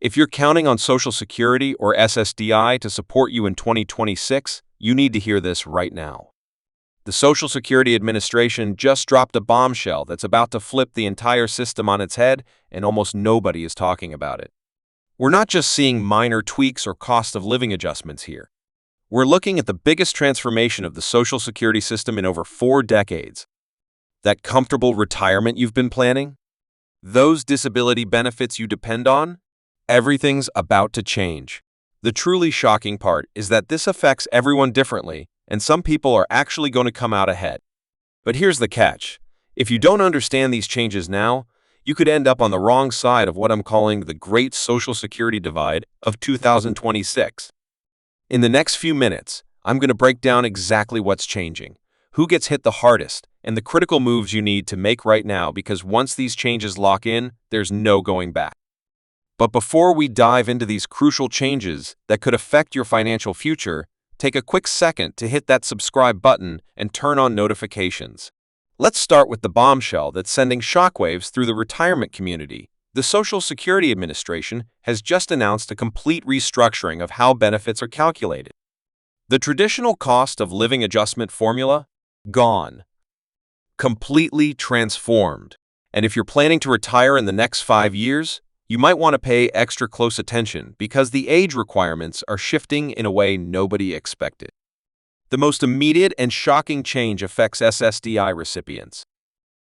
If you're counting on Social Security or SSDI to support you in 2026, you need to hear this right now. The Social Security Administration just dropped a bombshell that's about to flip the entire system on its head, and almost nobody is talking about it. We're not just seeing minor tweaks or cost of living adjustments here. We're looking at the biggest transformation of the Social Security system in over 4 decades. That comfortable retirement you've been planning? Those disability benefits you depend on? Everything's about to change. The truly shocking part is that this affects everyone differently, and some people are actually going to come out ahead. But here's the catch. If you don't understand these changes now, you could end up on the wrong side of what I'm calling the Great Social Security Divide of 2026. In the next few minutes, I'm going to break down exactly what's changing, who gets hit the hardest, and the critical moves you need to make right now, because once these changes lock in, there's no going back. But before we dive into these crucial changes that could affect your financial future, take a quick second to hit that subscribe button and turn on notifications. Let's start with the bombshell that's sending shockwaves through the retirement community. The Social Security Administration has just announced a complete restructuring of how benefits are calculated. The traditional cost of living adjustment formula? Gone. Completely transformed. And if you're planning to retire in the next 5 years, you might want to pay extra close attention because the age requirements are shifting in a way nobody expected. The most immediate and shocking change affects SSDI recipients.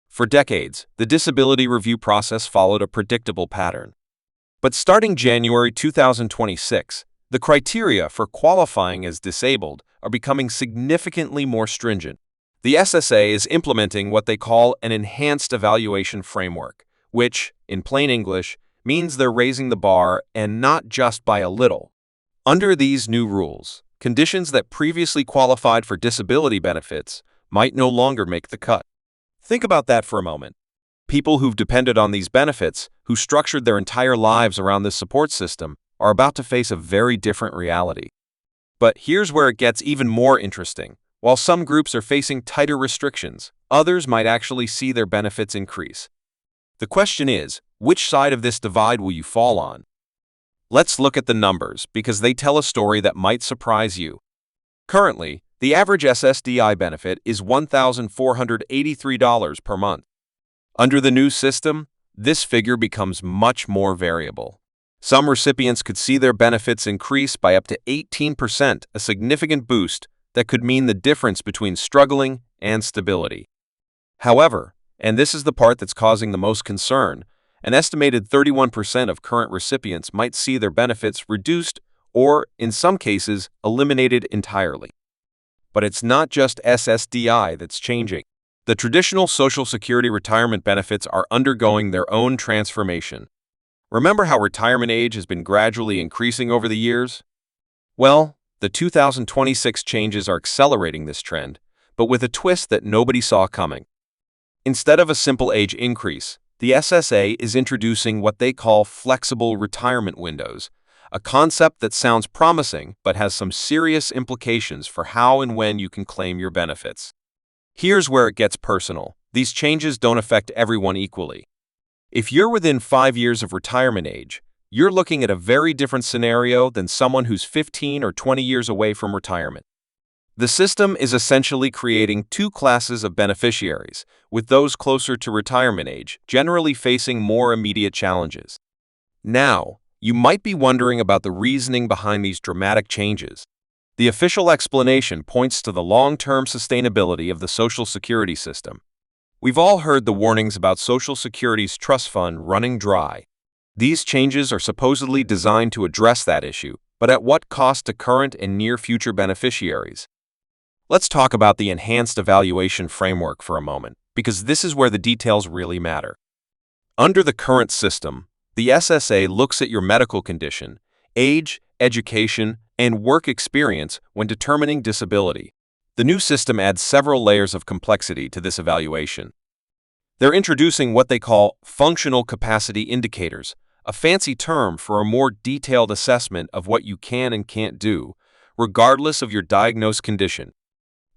For decades, the disability review process followed a predictable pattern. But starting January 2026, the criteria for qualifying as disabled are becoming significantly more stringent. The SSA is implementing what they call an enhanced evaluation framework, which, in plain English, means they're raising the bar, and not just by a little. Under these new rules, conditions that previously qualified for disability benefits might no longer make the cut. Think about that for a moment. People who've depended on these benefits, who structured their entire lives around this support system, are about to face a very different reality. But here's where it gets even more interesting. While some groups are facing tighter restrictions, others might actually see their benefits increase. The question is, which side of this divide will you fall on? Let's look at the numbers, because they tell a story that might surprise you. Currently, the average SSDI benefit is $1,483 per month. Under the new system, this figure becomes much more variable. Some recipients could see their benefits increase by up to 18%, a significant boost that could mean the difference between struggling and stability. However, and this is the part that's causing the most concern, an estimated 31% of current recipients might see their benefits reduced or, in some cases, eliminated entirely. But it's not just SSDI that's changing. The traditional Social Security retirement benefits are undergoing their own transformation. Remember how retirement age has been gradually increasing over the years? Well, the 2026 changes are accelerating this trend, but with a twist that nobody saw coming. Instead of a simple age increase, the SSA is introducing what they call flexible retirement windows, a concept that sounds promising but has some serious implications for how and when you can claim your benefits. Here's where it gets personal. These changes don't affect everyone equally. If you're within 5 years of retirement age, you're looking at a very different scenario than someone who's 15 or 20 years away from retirement. The system is essentially creating 2 classes of beneficiaries, with those closer to retirement age generally facing more immediate challenges. Now, you might be wondering about the reasoning behind these dramatic changes. The official explanation points to the long-term sustainability of the Social Security system. We've all heard the warnings about Social Security's trust fund running dry. These changes are supposedly designed to address that issue, but at what cost to current and near-future beneficiaries? Let's talk about the enhanced evaluation framework for a moment, because this is where the details really matter. Under the current system, the SSA looks at your medical condition, age, education, and work experience when determining disability. The new system adds several layers of complexity to this evaluation. They're introducing what they call functional capacity indicators, a fancy term for a more detailed assessment of what you can and can't do, regardless of your diagnosed condition.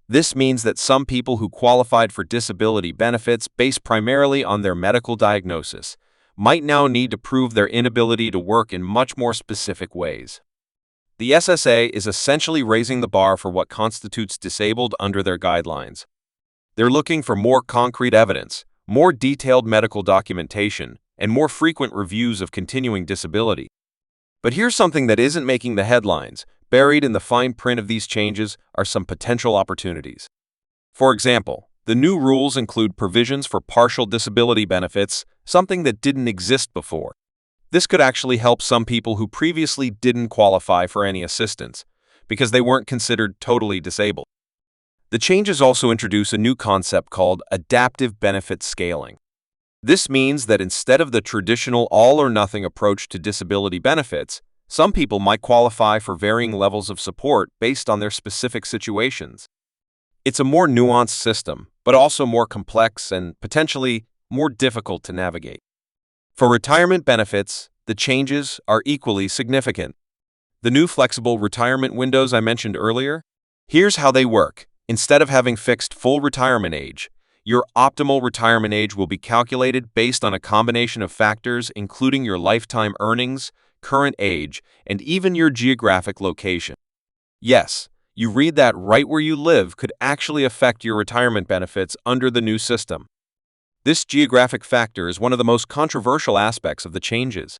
This means that some people who qualified for disability benefits based primarily on their medical diagnosis might now need to prove their inability to work in much more specific ways. The SSA is essentially raising the bar for what constitutes disabled under their guidelines. They're looking for more concrete evidence, more detailed medical documentation, and more frequent reviews of continuing disability. But here's something that isn't making the headlines. Buried in the fine print of these changes are some potential opportunities. For example, the new rules include provisions for partial disability benefits, something that didn't exist before. This could actually help some people who previously didn't qualify for any assistance, because they weren't considered totally disabled. The changes also introduce a new concept called adaptive benefit scaling. This means that instead of the traditional all-or-nothing approach to disability benefits, some people might qualify for varying levels of support based on their specific situations. It's a more nuanced system, but also more complex and potentially more difficult to navigate. For retirement benefits, the changes are equally significant. The new flexible retirement windows I mentioned earlier, here's how they work. Instead of having fixed full retirement age, your optimal retirement age will be calculated based on a combination of factors including your lifetime earnings, current age, and even your geographic location. Yes, you read that right where you live could actually affect your retirement benefits under the new system. This geographic factor is one of the most controversial aspects of the changes.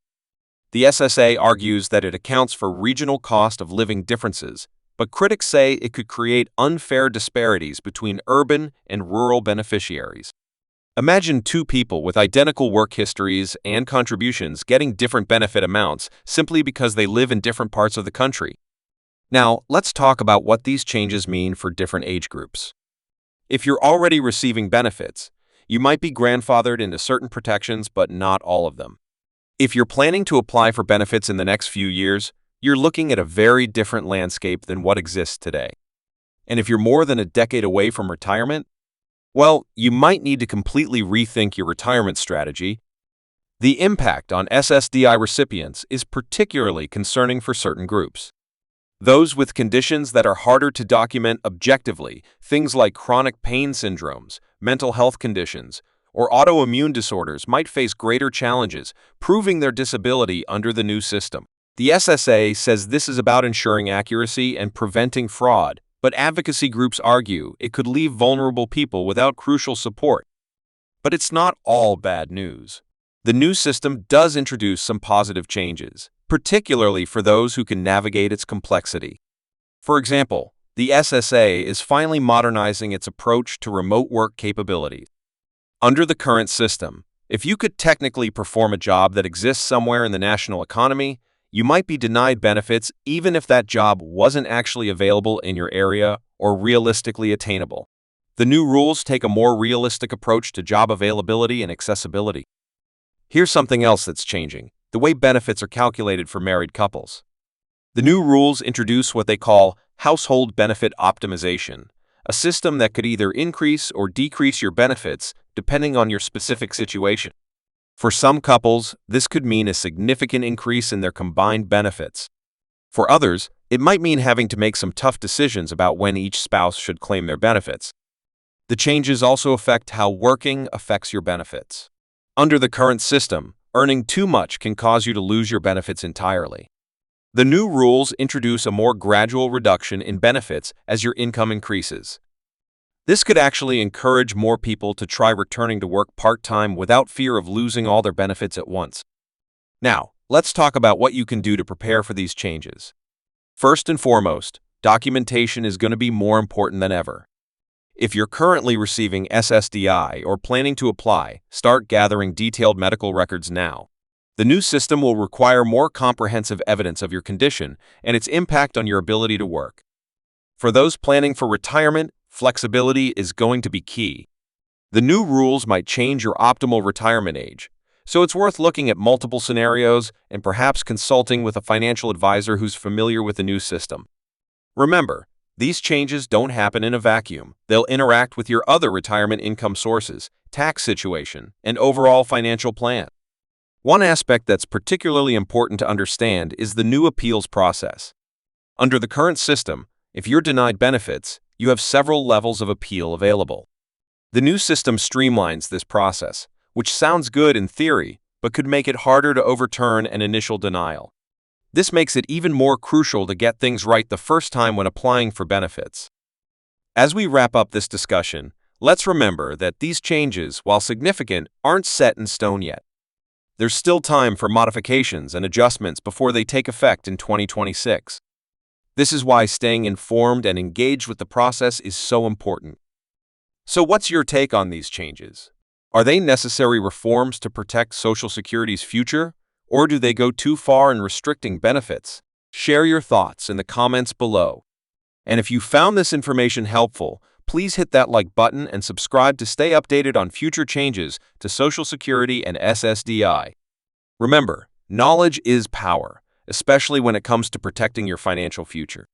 The SSA argues that it accounts for regional cost of living differences, but critics say it could create unfair disparities between urban and rural beneficiaries. Imagine two people with identical work histories and contributions getting different benefit amounts simply because they live in different parts of the country. Now, let's talk about what these changes mean for different age groups. If you're already receiving benefits, you might be grandfathered into certain protections, but not all of them. If you're planning to apply for benefits in the next few years, you're looking at a very different landscape than what exists today. And if you're more than a decade away from retirement, well, you might need to completely rethink your retirement strategy. The impact on SSDI recipients is particularly concerning for certain groups. Those with conditions that are harder to document objectively, things like chronic pain syndromes, mental health conditions, or autoimmune disorders might face greater challenges proving their disability under the new system. The SSA says this is about ensuring accuracy and preventing fraud, but advocacy groups argue it could leave vulnerable people without crucial support. But it's not all bad news. The new system does introduce some positive changes, particularly for those who can navigate its complexity. For example, the SSA is finally modernizing its approach to remote work capabilities. Under the current system, if you could technically perform a job that exists somewhere in the national economy, you might be denied benefits even if that job wasn't actually available in your area or realistically attainable. The new rules take a more realistic approach to job availability and accessibility. Here's something else that's changing: the way benefits are calculated for married couples. The new rules introduce what they call household benefit optimization, a system that could either increase or decrease your benefits depending on your specific situation. For some couples, this could mean a significant increase in their combined benefits. For others, it might mean having to make some tough decisions about when each spouse should claim their benefits. The changes also affect how working affects your benefits. Under the current system, earning too much can cause you to lose your benefits entirely. The new rules introduce a more gradual reduction in benefits as your income increases. This could actually encourage more people to try returning to work part-time without fear of losing all their benefits at once. Now, let's talk about what you can do to prepare for these changes. First and foremost, documentation is going to be more important than ever. If you're currently receiving SSDI or planning to apply, start gathering detailed medical records now. The new system will require more comprehensive evidence of your condition and its impact on your ability to work. For those planning for retirement, flexibility is going to be key. The new rules might change your optimal retirement age, so it's worth looking at multiple scenarios and perhaps consulting with a financial advisor who's familiar with the new system. Remember, these changes don't happen in a vacuum. They'll interact with your other retirement income sources, tax situation, and overall financial plan. One aspect that's particularly important to understand is the new appeals process. Under the current system, if you're denied benefits, you have several levels of appeal available. The new system streamlines this process, which sounds good in theory, but could make it harder to overturn an initial denial. This makes it even more crucial to get things right the first time when applying for benefits. As we wrap up this discussion, let's remember that these changes, while significant, aren't set in stone yet. There's still time for modifications and adjustments before they take effect in 2026. This is why staying informed and engaged with the process is so important. So what's your take on these changes? Are they necessary reforms to protect Social Security's future, or do they go too far in restricting benefits? Share your thoughts in the comments below. And if you found this information helpful, please hit that like button and subscribe to stay updated on future changes to Social Security and SSDI. Remember, knowledge is power, especially when it comes to protecting your financial future.